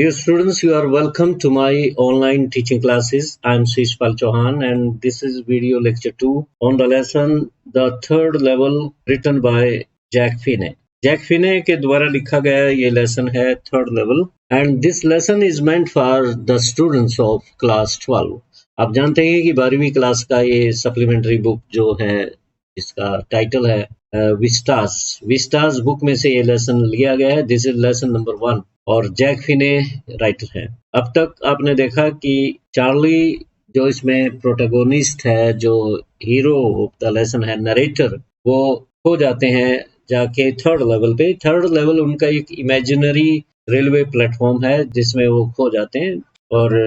Dear students, you are welcome to my online teaching classes. I am Shishpal Chauhan and this is video lecture 2 on the lesson The Third Level written by Jack Finney. Jack Finney के द्वारा लिखा गया ये lesson है third level and this lesson is meant for the students of class 12. आप जानते हैं कि 12वीं क्लास का ये सप्लीमेंट्री बुक जो है इसका टाइटल है विस्टास बुक में से ये लेसन लिया गया है. दिस इज लेसन नंबर 1 और जैक फिने राइटर है. अब तक आपने देखा कि चार्ली जो इसमें प्रोटैगोनिस्ट है, जो हीरो ऑफ द लेसन है, नरेटर, वो खो जाते हैं जाके थर्ड लेवल पे. थर्ड लेवल उनका एक इमेजिनरी रेलवे प्लेटफॉर्म है जिसमें वो खो जाते हैं और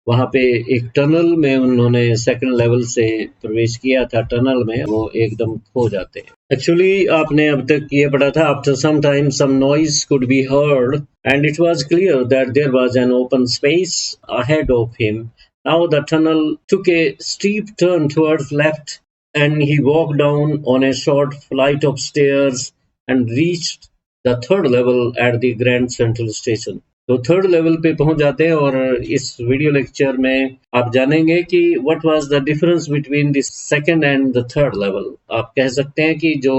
वहाँ पे एक टनल में उन्होंने सेकंड लेवल से प्रवेश किया था. टनल में वो एकदम खो जाते हैं. एक्चुअली आपने अब तक ये पढ़ा था, after some time some noise could be heard and it was clear that there was an open space ahead of him. Now the tunnel took a steep turn towards left and he walked down on a short flight of stairs and reached the third level at the Grand Central Station. तो third level पे पहुंच जाते हैं और इस video lecture में आप जानेंगे कि what was the difference between the second and the third level. आप कह सकते हैं कि जो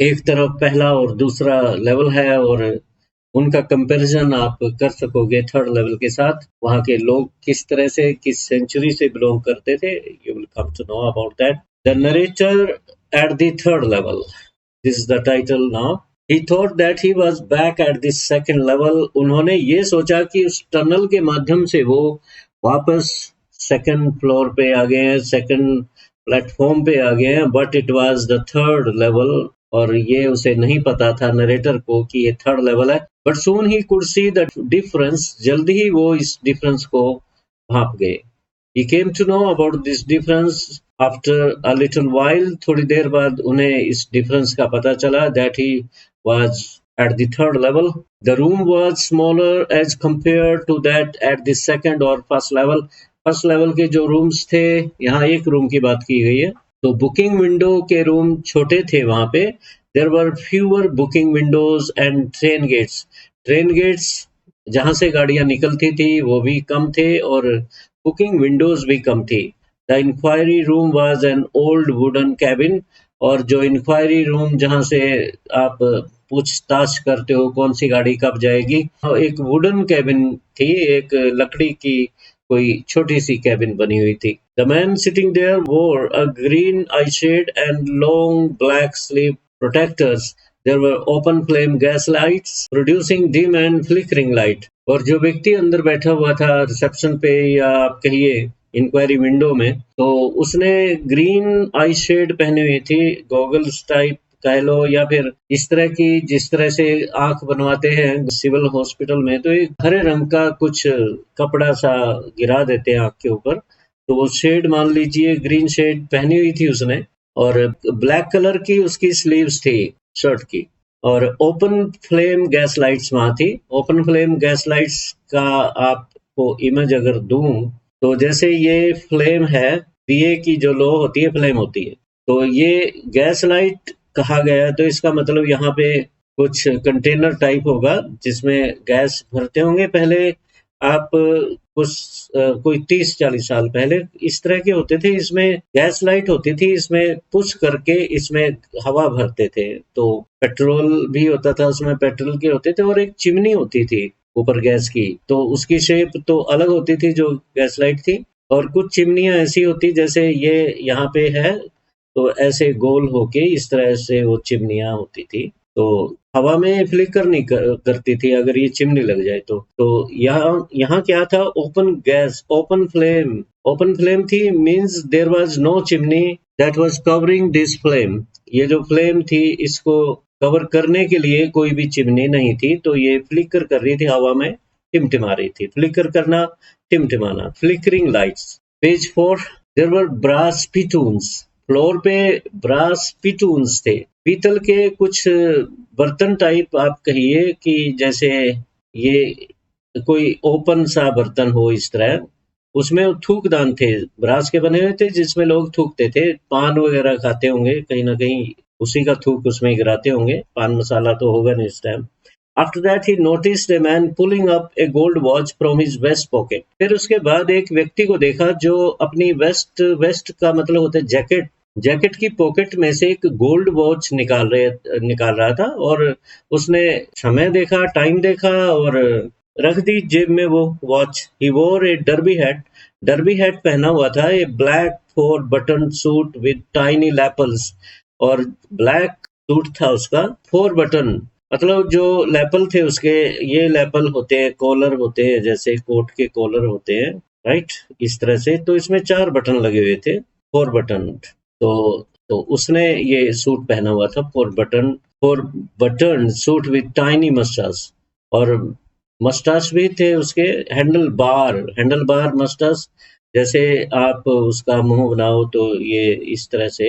एक तरफ पहला और दूसरा लेवल है और उनका कंपैरिजन आप कर सकोगे थर्ड लेवल के साथ. वहाँ के लोग किस तरह से, किस सेंचुरी से बिलोंग करते थे. You will come to know about that. The narrator at the third level, this is the title now. He thought that he was back at the second level. उन्होंने ये सोचा कि उस टनल के माध्यम से वो वापस सेकंड फ्लोर पे आ गए हैं, सेकंड प्लेटफॉर्म पे आ गए हैं. But it was the third level और ये उसे नहीं पता था नरेटर को कि ये थर्ड लेवल है. But soon he could see the difference. जल्दी ही वो इस डिफरेंस को भांप गए. He came to know about this difference after a little while. थोड़ी देर बाद उन्हें इस डिफरेंस का पता चला. That he was at the third level. The room was smaller as compared to that at the second or first level. First level के जो rooms थे, यहाँ एक रूम की बात की गई है, तो बुकिंग विंडो के रूम छोटे थे वहाँ पे. There were fewer booking windows and train gates. Train gates जहाँ से गाड़ियाँ निकलती थी वो भी कम थे और बुकिंग विंडोज भी कम थी. The inquiry room was an old wooden cabin. और जो इंक्वायरी रूम जहाँ से आप पूछताछ करते हो कौन सी गाड़ी कब जाएगी, एक वुडन कैबिन थी, एक लकड़ी की कोई छोटी सी कैबिन बनी हुई थी. The man sitting there wore a green eye shade and long black sleeve protectors. There were open flame gas lights producing dim and flickering light. और जो व्यक्ति अंदर बैठा हुआ था रिसेप्शन पे या आप कहिए इंक्वायरी विंडो में, तो उसने ग्रीन आई शेड पहनी हुई थी, गॉगल्स टाइप कह लो या फिर इस तरह की जिस तरह से आंख बनवाते हैं सिविल हॉस्पिटल में, तो एक हरे रंग का कुछ कपड़ा सा गिरा देते हैं आंख के ऊपर. तो वो शेड मान लीजिए ग्रीन शेड पहनी हुई थी उसने और ब्लैक कलर की उसकी स्लीव्स थी शर्ट की. और ओपन फ्लेम गैस लाइट्स वहां थी. ओपन फ्लेम गैस लाइट्स का आपको इमेज अगर दूं तो जैसे ये फ्लेम है, दिए की जो लो होती है फ्लेम होती है, तो ये गैस लाइट कहा गया. तो इसका मतलब यहाँ पे कुछ कंटेनर टाइप होगा जिसमें गैस भरते होंगे. पहले आप कोई 30-40 साल पहले इस तरह के होते थे, इसमें गैस लाइट होती थी, इसमें पुश करके इसमें हवा भरते थे. तो पेट्रोल भी होता था उसमें, पेट्रोल के होते थे और एक चिमनी होती थी ऊपर गैस की, तो उसकी शेप तो अलग होती थी जो गैस लाइट थी. और कुछ चिमनियां ऐसी होती जैसे ये यहाँ पे है, तो ऐसे गोल होके इस तरह से वो चिमनियां होती थी, तो हवा में फ्लिकर नहीं करती थी अगर ये चिमनी लग जाए तो. यहाँ क्या था, ओपन गैस, ओपन फ्लेम थी, means there was no chimney that was covering this flame. ये जो फ्लेम थी इसको कवर करने के लिए कोई भी चिमनी नहीं थी, तो ये फ्लिकर कर रही थी हवा में, टिमटिमा रही थी. फ्लिकर करना, टिमटिमाना, flickering lights. Page 4. There were brass spittoons. Floor पे ब्रास पिटून्स थे, पीतल के कुछ बर्तन टाइप आप कहिए कि जैसे ये कोई ओपन सा बर्तन हो इस तरह. उसमें थूकदान थे, ब्रास के बने हुए थे जिसमें लोग थूकते थे. पान वगैरह खाते होंगे कहीं ना कहीं, उसी का थूक उसमें गिराते होंगे. पान मसाला तो होगा नहीं इस time. After that he noticed a man pulling up a gold watch from his vest pocket. फिर उसके बाद एक व्यक्ति को देखा जो अपनी वेस्ट का मतलब होता है जैकेट की पॉकेट में से एक गोल्ड वॉच निकाल रहा था और उसने समय देखा, टाइम देखा और रख दी जेब में वो वॉच। ही वोर ए डर्बी हैट पहना हुआ था, a black 4 button suit with tiny lapels, और ब्लैक सूट था उसका, 4 बटन, मतलब जो लैपल थे उसके, ये लैपल होते हैं, कॉलर होते हैं, जैसे कोट के कॉलर होते हैं, राइट, इस तरह से। तो इसमें 4 बटन लगे हुए थे, 4 बटन। तो उसने ये सूट पहना हुआ था, 4 बटन सूट विद टाइनी मस्टास, और मस्टास भी थे उसके, हैंडल बार मस्टास, जैसे आप उसका मुंह बनाओ तो ये इस तरह से।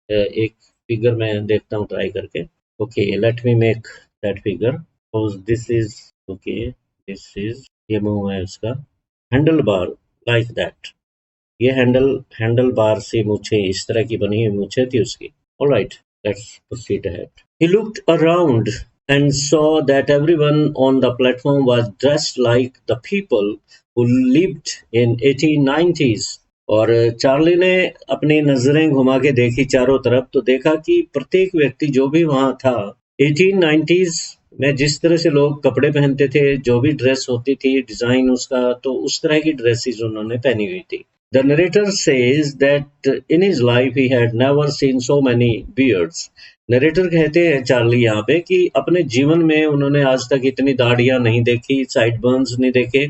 एक फिगर मैं देखता हूँ ट्राई करके। Okay, let me make that figure. This is, okay, this is, ये मुंह है उसका, हैंडल बार, लाइक दैट। ये हैंडल बार से मूछें, इस तरह की बनी हुई मूछें थी उसकी। Alright, let's proceed ahead. He looked around and saw that everyone on the platform was dressed like the people who lived in 1890s। और चार्ली ने अपनी नजरें घुमा के देखी चारों तरफ, तो देखा कि प्रत्येक व्यक्ति जो भी वहां था, 1890s में जिस तरह से लोग कपड़े पहनते थे, जो भी ड्रेस होती थी, डिजाइन उसका, तो उस तरह की ड्रेसेस उन्होंने पहनी हुई थी। The narrator says that in his life he had never seen so many beards। Narrator कहते हैं चार्ली यहाँ पे कि अपने जीवन में उन्होंने आज तक इतनी दाढ़ियां नहीं देखी, साइड बर्न्स नहीं देखे,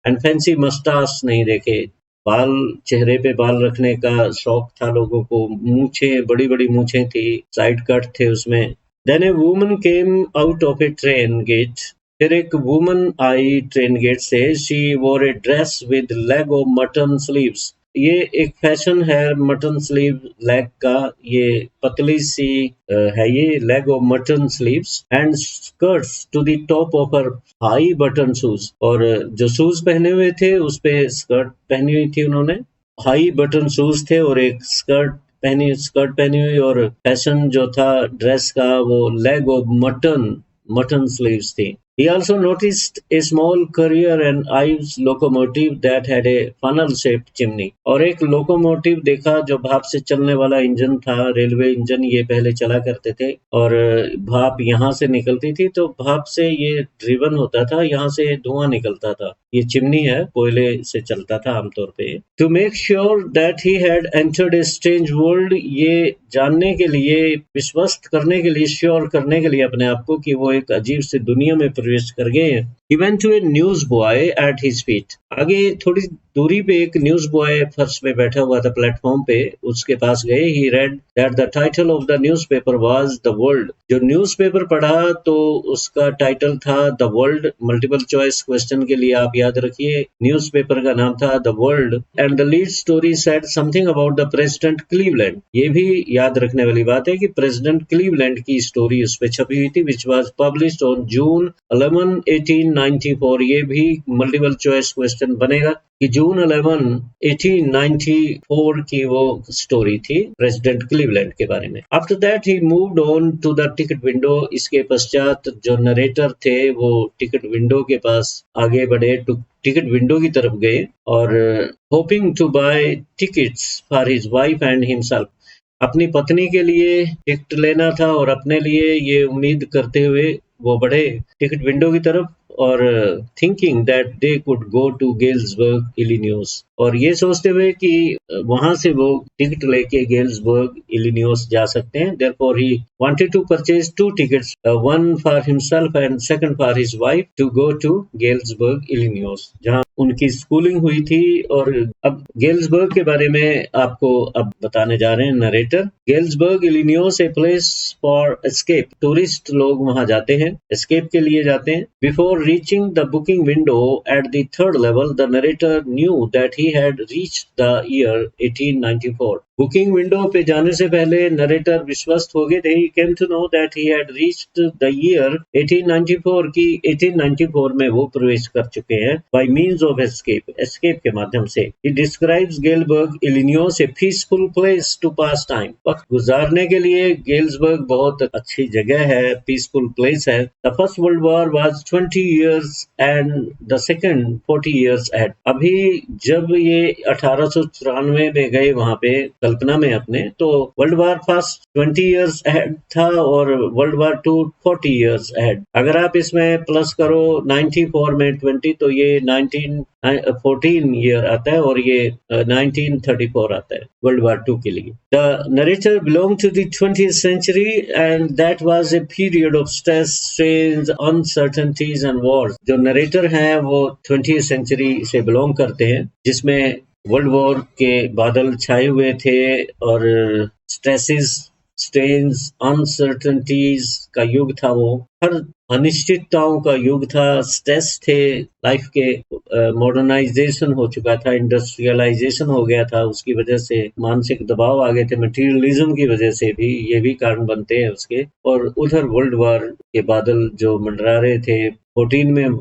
एंड फैंसी मस्टास नहीं देखे। बाल, चेहरे पे बाल रखने का शौक था लोगों को, मूछें, बड़ी बड़ी मूछें थी, साइड कट थे उसमें। Then a woman came out of a train gate. फिर एक वुमन आई ट्रेन गेट से। She wore a dress with leg of mutton sleeves. ये एक फैशन है मटन स्लीव लेग का, ये पतली सी है ये leg of mutton sleeves, and skirts to the top of her high button shoes. और जो शूज पहने हुए थे उस पे स्कर्ट पहनी हुई थी उन्होंने, हाई बटन शूज थे और एक स्कर्ट पहनी हुई, और फैशन जो था ड्रेस का वो लेग ऑफ मटन स्लीव्स थी। He also noticed a small carrier and ives locomotive that had a funnel-shaped chimney। और एक लोकोमोटिव देखा जो भाप से चलने वाला इंजन था, रेलवे इंजन ये पहले चला करते थे, और भाप यहाँ से निकलती थी, तो भाप से ये ड्रिवन होता था, यहाँ से धुआं निकलता था। ये चिमनी है, कोयले से चलता था आमतौर पे। To make sure that he had entered a strange world, ये जानने के लिए, विश्वस्त करने के लिए, श्योर करने के लिए अपने आप को कि वो एक अजीब सी दुनिया में प्रवेश कर गए हैं। He went to a newsboy at his feet। आगे थोड़ी दूरी पे एक न्यूज बॉय फर्श पे बैठा हुआ था प्लेटफॉर्म पे, उसके पास गए। He read that the title of the newspaper was The World। जो न्यूज़पेपर पढ़ा तो उसका टाइटल था The World। Multiple choice question के लिए आप याद रखिए, न्यूज़पेपर का नाम था The World, and the lead story said something about the President Cleveland। ये भी याद रखने वाली बात है कि प्रेसिडेंट क्लीवलैंड की स्टोरी उस पे छपी हुई थी, which was published on June 11, 1894। ये भी मल्टीपल चॉइस क्वेश्चन बनेगा कि जून 11, 1894 की वो स्टोरी थी प्रेसिडेंट क्लीवलैंड के बारे में। After that he moved on to the ticket window. इसके पश्चात जो नरेटर थे वो टिकट विंडो के पास आगे बढ़े, टिकट विंडो की तरफ गए, और hoping to buy tickets for his wife and himself. अपनी पत्नी के लिए टिकट लेना था और अपने लिए, ये उम्मीद करते हुए वो बढ़े टिकट विंडो की तरफ, और thinking that they could go to Galesburg, Illinois. और ये सोचते हुए कि वहां से वो टिकट लेके गेल्सबर्ग, इलिनॉइस जा सकते हैं। Therefore he wanted to purchase 2 tickets, one for himself and second for his wife, to go to Galesburg, Illinois, जहां उनकी स्कूलिंग हुई थी। और अब गेल्सबर्ग के बारे में आपको अब बताने जा रहे हैं narrator. Galesburg, Illinois, a place for escape. Tourist लोग वहां जाते हैं, एस्केप के लिए जाते हैं। Before reaching the booking window at the 3rd level, the narrator knew that he had reached the year 1894। Booking window पे जाने से पहले नरेटर विश्वस्त हो गए थे। He came to know that he had reached the year 1894 की 1894 में वो प्रवेश कर चुके हैं by means of escape के माध्यम से। He describes Galesburg, Illinois a peaceful place to pass time। वक्त गुजारने के लिए गेल्सबर्ग बहुत अच्छी जगह है, peaceful place है। The first World War was 20 years and the second 40 years ahead। अभी जब ये 1894 में गए वहां पे कल्पना में अपने, तो world war first 20 years ahead था और world war two 40 years ahead. अगर आप इसमें प्लस करो 94 में 20 तो ये 1914 ईयर आता है और ये 1934 आता है वर्ल्ड वार टू के लिए। The narrator belong to the 20th century and that was a period of stress, strains, uncertainties and wars। जो नरेटर हैं वो 20th century से बिलोंग करते हैं, जिसमें वर्ल्ड वॉर के बादल छाए हुए थे और स्ट्रेसेस, स्ट्रेन्स, अनसर्टेनिटीज का युग था। वो हर अनिश्चितताओं का युग था, स्ट्रेस थे लाइफ के। मॉडर्नाइजेशन हो चुका था, इंडस्ट्रियलाइजेशन हो गया था, उसकी वजह से मानसिक दबाव आ गए थे, मटेरियलिज्म की वजह से भी ये भी कारण बनते हैं उसके। और उधर वर्ल्ड वार के बादल जो मंडरा रहे थे। 14 में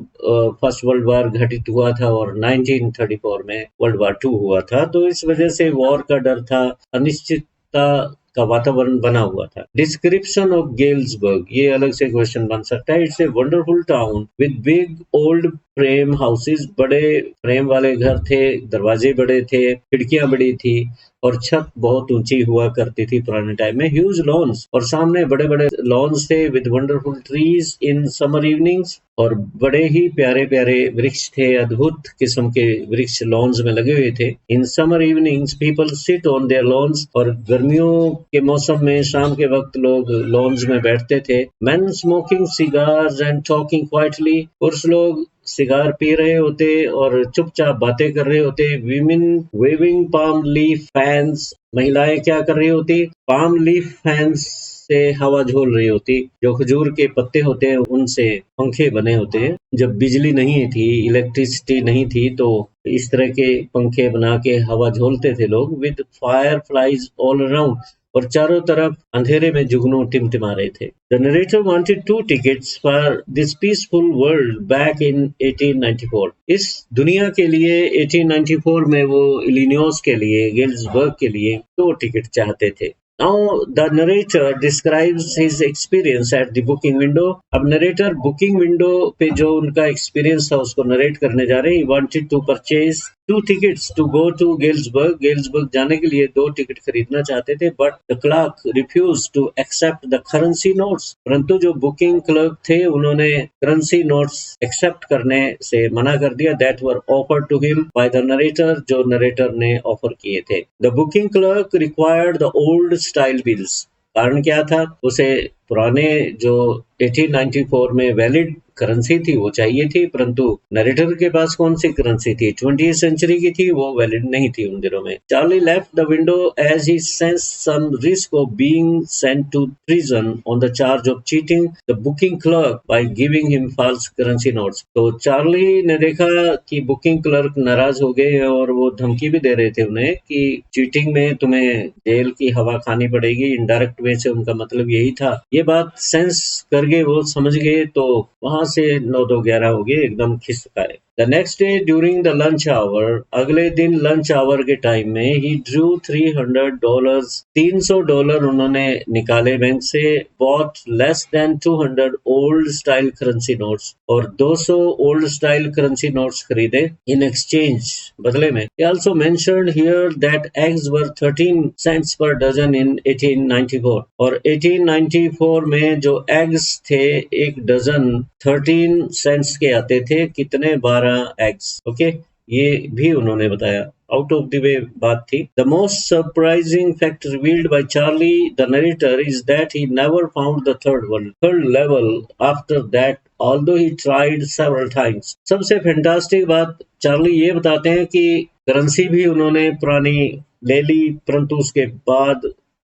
फर्स्ट वर्ल्ड वार घटित हुआ था और 1934 में वर्ल्ड वार टू हुआ था। तो इस वजह से वॉर का डर था, अनिश्चितता का वातावरण बना हुआ था। डिस्क्रिप्शन ऑफ गेल्सबर्ग, ये अलग से क्वेश्चन बन सकता है। It's a wonderful town with big old frame houses. बड़े फ्रेम वाले घर थे, दरवाजे बड़े थे, खिड़कियां बड़ी थी और छत बहुत ऊंची हुआ करती थी पुराने टाइम में। ह्यूज लॉन्स, और सामने बड़े बड़े लॉन्स थे with wonderful trees in summer evenings. और बड़े ही प्यारे प्यारे वृक्ष थे, अद्भुत किस्म के वृक्ष लॉन्स में लगे हुए थे। In summer evenings people sit on their lawns. और गर्मियों के मौसम में शाम के वक्त लोग लॉन्स में बैठते थे। Man smoking cigars and talking quietly. पुरुष लोग सिगार पी रहे होते और चुपचाप बातें कर रहे होते। Women waving palm leaf fans. महिलाएं क्या कर रही होती? पाम लीफ फैंस से हवा झोल रही होती। जो खजूर के पत्ते होते हैं उनसे पंखे बने होते हैं। जब बिजली नहीं थी, इलेक्ट्रिसिटी नहीं थी, तो इस तरह के पंखे बना के हवा झोलते थे लोग। With fire flies all around, और चारों तरफ अंधेरे में जुगनू टिमटिमा रहे थे। The narrator wanted 2 tickets for this peaceful world back in 1894। इस दुनिया के लिए 1894 में वो इलिनॉइस के लिए, गेल्सबर्ग के लिए 2 टिकट चाहते थे। Now the narrator describes his experience at the booking window। अब नरेटर बुकिंग विंडो पे जो उनका एक्सपीरियंस था उसको नरेट करने जा रहे हैं। He wanted to purchase 2 tickets to go to Galesburg. Galesburg जाने के लिए 2 टिकट खरीदना चाहते थे, but the clerk refused to accept the currency notes। परंतु जो बुकिंग क्लर्क थे उन्होंने करेंसी नोट्स एक्सेप्ट करने से मना कर दिया। That were offered to him by the narrator, जो नरेटर ने ऑफर किए थे। The booking clerk required the old style bills। कारण क्या था? उसे पुराने जो 1894 में वैलिड करेंसी थी वो चाहिए थी, परंतु नरेटर के पास कौन सी करेंसी थी? 20th सेंचुरी की थी, वो वैलिड नहीं थी उन दिनों में। Charlie left the window as he sensed some risk of being sent to prison on the charge of cheating the booking clerk by giving him false currency notes. तो Charlie ने देखा कि बुकिंग क्लर्क नाराज हो गए और वो धमकी भी दे रहे थे उन्हें कि चीटिंग में तुम्हें जेल की हवा खानी पड़ेगी। इनडायरेक्ट वे से उनका मतलब यही था। ये बात सेंस कर गए, वो समझ गए, तो वहां से 9-2-11 हो गए, एकदम खिसकाए। The next day during the lunch hour, अगले दिन लंच आवर के टाइम में ही ड्रू $300, $300 उन्होंने निकाले बैंक से। Bought less than 200 old style currency notes, और 200 ओल्ड स्टाइल करेंसी नोट्स खरीदे इन एक्सचेंज, बदले में। He also mentioned here that eggs were 13 cents per dozen in 1894। और 1894 में जो एग्स थे एक डजन 13 सेंट्स के आते थे। कितने? 12 एग्स। ओके, ये भी उन्होंने बताया। आउट ऑफ द वे बात थी। The most surprising fact revealed bye Charlie the narrator is that he never found the third level after that although he tried several times. सबसे फैंटास्टिक बात Charlie ये बताते हैं कि करेंसी भी उन्होंने पुरानी ले ली, परंतु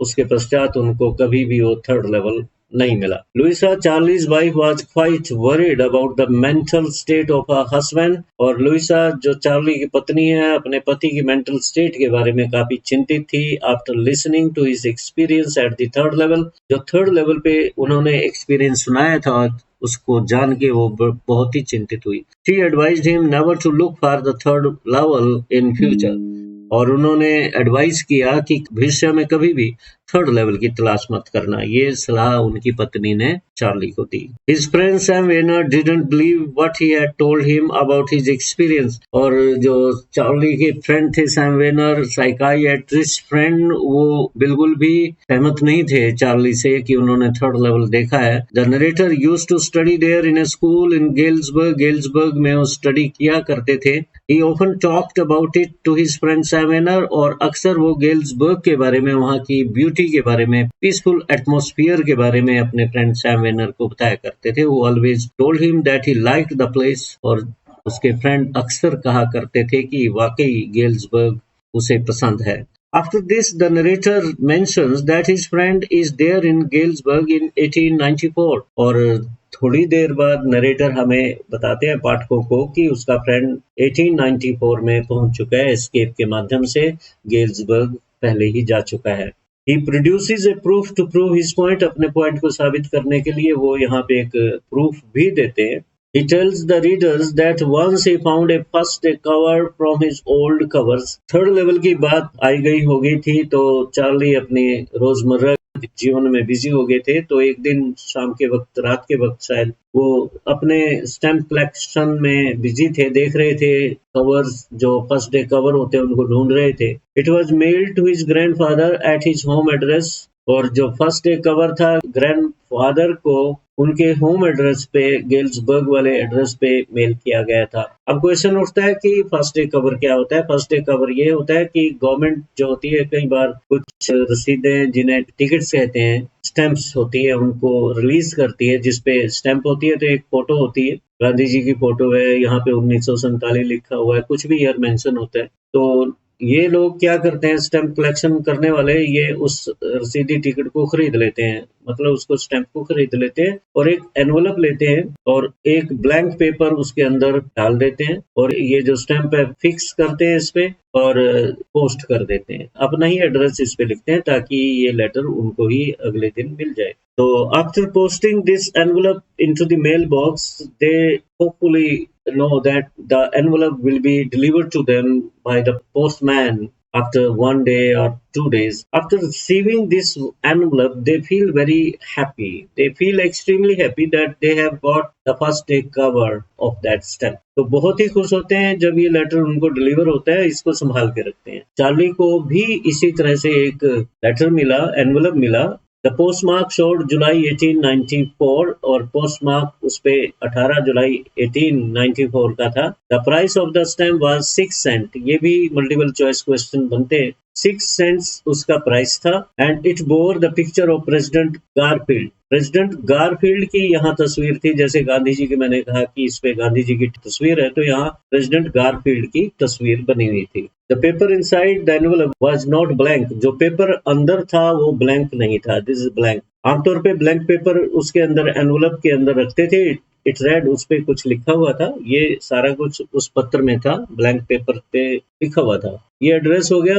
उसके पश्चात उनको कभी भी वो थर्ड लेवल नहीं मिला। Louisa Charlie's wife was quite worried about the mental state of her husband, और लुइसा जो चार्ली की पत्नी है अपने पति की मेंटल स्टेट के बारे में काफी चिंतित थी। After listening to his experience at the third level, जो थर्ड लेवल पे उन्होंने एक्सपीरियंस सुनाया था उसको जान के वो बहुत ही चिंतित हुई। She advised him never to look for the third level in future, और उन्होंने एडवाइस किया कि भविष्य में कभी भी थर्ड लेवल की तलाश मत करना। ये सलाह उनकी पत्नी ने चार्ली को दी। His friend Sam Weiner didn't believe what he had told him about his experience, और जो चार्ली के फ्रेंड थे सैम वेनर, साइकाइट्रिस्ट फ्रेंड, वो बिल्कुल भी सहमत नहीं थे चार्ली से कि उन्होंने थर्ड लेवल देखा है। The narrator used to study there in a school in Galesburg में वो स्टडी किया करते थे। He often talked about it to his friend Sam Weiner, और अक्सर वो गेल्सबर्ग के बारे में, वहाँ की ब्यूटी के बारे में, पीसफुल एटमॉस्फेयर के बारे में अपने फ्रेंड सैम वेनर को बताया करते थे। वो always told him that he liked the place, और उसके फ्रेंड अक्सर कहा करते थे कि वाकई गेल्सबर्ग उसे पसंद है। After this, the narrator mentions that his friend is there in Galesburg in 1894, और थोड़ी देर बाद नरेटर हमें बताते हैं पाठकों को कि उसका फ्रेंड 1894 में पहुंच चुका है, एस्केप के माध्यम से गेल्सबर्ग पहले ही जा चुका है। He produces a proof to prove his point, अपने पॉइंट को साबित करने के लिए वो यहाँ पे एक प्रूफ भी देते हैं। He tells the readers that once he found a first day cover from his old covers. Third level की बात आई गई हो गई थी, तो चार्ली अपने रोजमर्रा जीवन में बिजी हो गए थे। तो एक दिन शाम के वक्त, रात के वक्त शायद, वो अपने स्टैम्प कलेक्शन में बिजी थे, देख रहे थे कवर्स, जो फर्स्ट डे कवर होते हैं उनको ढूंढ रहे थे। It was mailed to his grandfather at his home address, और जो फर्स्ट डे कवर था ग्रैंडफादर को उनके होम एड्रेस पे, गेल्सबर्ग वाले एड्रेस पे मेल किया गया था। अब क्वेश्चन उठता है कि फर्स्ट डे कवर क्या होता है। फर्स्ट डे कवर ये होता है कि गवर्नमेंट जो होती है, कई बार कुछ रसीदें जिन्हें टिकट्स कहते हैं, स्टैंप्स होती है, उनको रिलीज करती है, जिसपे स्टैंप होती है तो एक फोटो होती है, गांधी जी की फोटो है, यहाँ पे 1947 लिखा हुआ है, कुछ भी ईयर मेंशन होता है। तो ये लोग क्या करते हैं, स्टैम्प कलेक्शन करने वाले, ये उस रसीदी टिकट को खरीद लेते हैं, मतलब उसको स्टैम्प को खरीद लेते हैं, और एक एनवलप लेते हैं और एक ब्लैंक पेपर उसके अंदर डाल देते हैं, और ये जो स्टैम्प है फिक्स करते हैं इस पे और पोस्ट कर देते हैं। अपना ही एड्रेस इस पे लिखते हैं ताकि ये लेटर उनको ही अगले दिन मिल जाए। तो after posting this envelope into the mail box, they hopefully know that the envelope will be delivered to them by the postman after 1 day or 2 days. After receiving this envelope, they feel very happy. They feel extremely happy that they have got the first day cover of that stamp. तो बहुत ही खुश होते हैं जब ये letter उनको deliver होता है, इसको संभाल के रखते हैं। चार्ली को भी इसी तरह से एक लेटर मिला, एनवलप मिला। The postmark showed July 1894, और पोस्टमार्क उस पे 18 जुलाई 1894 का था। The price of the stamp was 6 cent. ये भी मल्टीपल चॉइस क्वेश्चन बनते हैं। 6 cents उसका प्राइस था, and it bore the picture of President Garfield. President Garfield की यहाँ तस्वीर थी, जैसे गांधी जी की मैंने कहा कि इस पे गांधी जी की तस्वीर है, तो यहाँ प्रेसिडेंट गारफील्ड की तस्वीर बनी हुई थी। The paper inside the envelope was not blank, जो पेपर अंदर था वो ब्लैंक नहीं था। This is blank. आमतौर पे ब्लैंक पेपर उसके अंदर, एनवलप के अंदर रखते थे। इट रेड, उस पे कुछ लिखा हुआ था, ये सारा कुछ उस पत्र में था, ब्लैंक पेपर पे लिखा हुआ था। ये एड्रेस हो गया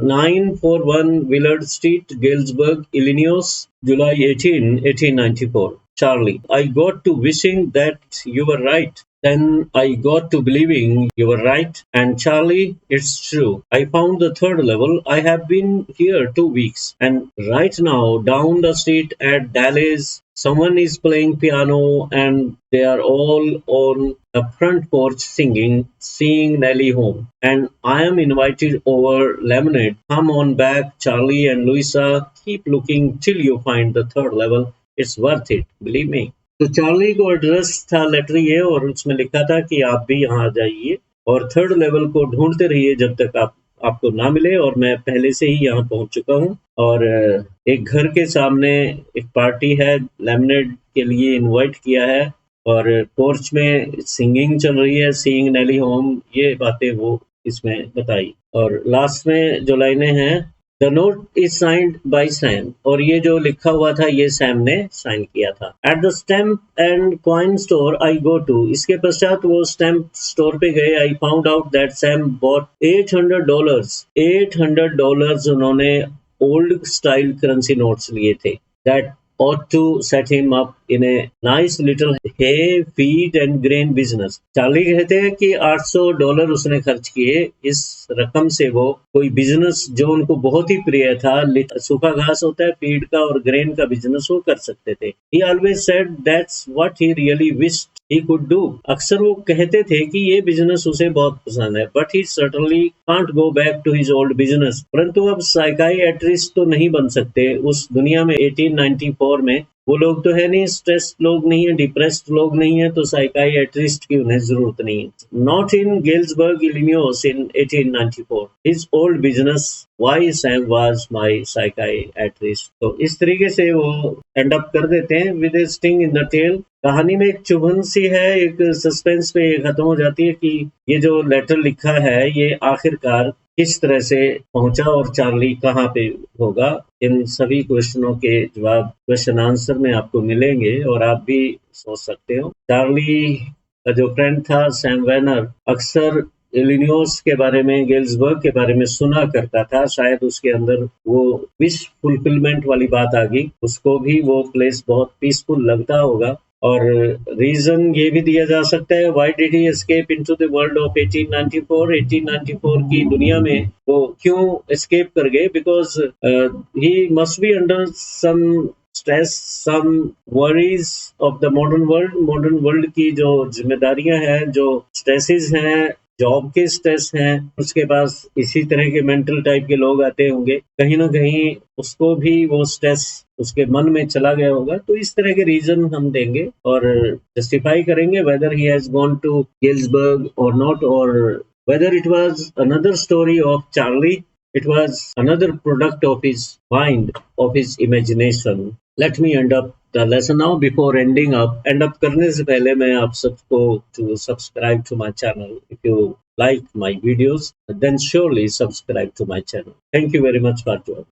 941 Willard street, Galesburg, Illinois, July 18, 1894. Charlie, I got to wishing that you were right. Then I got to believing you were right. And Charlie, it's true. I found the third level. I have been here 2 weeks. And right now, down the street at Dallas, someone is playing piano and they are all on the front porch singing, seeing Nellie home. And I am invited over lemonade. Come on back, Charlie and Louisa. Keep looking till you find the third level. It's worth it, believe me. तो Charlie को address था letter ये, और उसमें लिखा था कि आप भी यहाँ आ जाइए और थर्ड लेवल को ढूंढते रहिए जब तक आपको ना मिले, और मैं पहले से ही यहाँ पहुंच चुका हूँ। और एक घर के सामने एक पार्टी है, लेमनेड के लिए इनवाइट किया है, और पोर्च में सिंगिंग चल रही है, सीइंग नेली होम, ये बातें वो इसमें बताई। और लास्ट में जो लाइनें हैं, the note is signed by Sam, और ये जो लिखा हुआ था ये सैम ने साइन किया था। At the stamp and coin store I go to, इसके पश्चात वो स्टैम्प स्टोर पे गए। I found out that Sam bought $800, $800 उन्होंने ओल्ड स्टाइल करेंसी नोट्स लिए थे। That ought to set him up in a nice little hay, feed and grain business। Charlie कहते हैं कि $800 उसने खर्च किए, इस रकम से वो कोई बिजनेस जो उनको बहुत ही प्रिय था, सूखा घास होता है, फीड का और ग्रेन का बिजनेस वो कर सकते थे। He always said that's what he really wished he could do। अक्सर वो कहते थे कि ये बिजनेस उसे बहुत पसंद है, but he certainly can't go back to his old business। परंतु अब साइकाइएट्रिस्ट तो नहीं बन सकते उस दुनिया में। 1894 में वो लोग तो है नहीं, स्ट्रेस्ड लोग नहीं है, डिप्रेस्ड लोग नहीं है, तो साइकाइएट्रिस्ट की उन्हें जरूरत नहीं है। Not in Galesburg Illinois in 1894 his old business why Sam was my psychiatrist. तो इस तरीके से वो एंड अप कर देते हैं with a sting in the tail. कहानी में एक चुभन सी है, एक सस्पेंस पे खत्म हो जाती है कि ये जो लेटर लिखा है ये आखिरकार किस तरह से पहुंचा और चार्ली कहाँ पे होगा। इन सभी क्वेश्चनों के जवाब क्वेश्चन आंसर में आपको मिलेंगे और आप भी सोच सकते हो। चार्ली का जो फ्रेंड था सैम वैनर अक्सर इलिनोइस के बारे में, गेल्सबर्ग के बारे में सुना करता था। शायद उसके अंदर वो विश फुलफिलमेंट वाली बात आ गई, उसको भी वो प्लेस बहुत पीसफुल लगता होगा। और रीजन ये भी दिया जा सकता है why did he escape into the world of 1894। 1894 की दुनिया में वो क्यों एस्केप कर गए, because he must be under some stress, some worries of the modern world. Modern world की जो जिम्मेदारियां हैं, जो स्ट्रेसेस हैं, जॉब के स्ट्रेस हैं, उसके पास इसी तरह के मेंटल टाइप के लोग आते होंगे, कहीं ना कहीं उसको भी वो स्ट्रेस उसके मन में चला गया होगा। तो इस तरह के रीजन हम देंगे और जस्टिफाई करेंगे whether he has gone to Galesburg और नॉट, और whether it was another story of Charlie, it was another product of his mind, of his imagination। Let me end up the lesson now। Before end up करने से पहले मैं आप सबको to subscribe to my channel। If you like my videos then surely subscribe to my channel। Thank you very much for joining।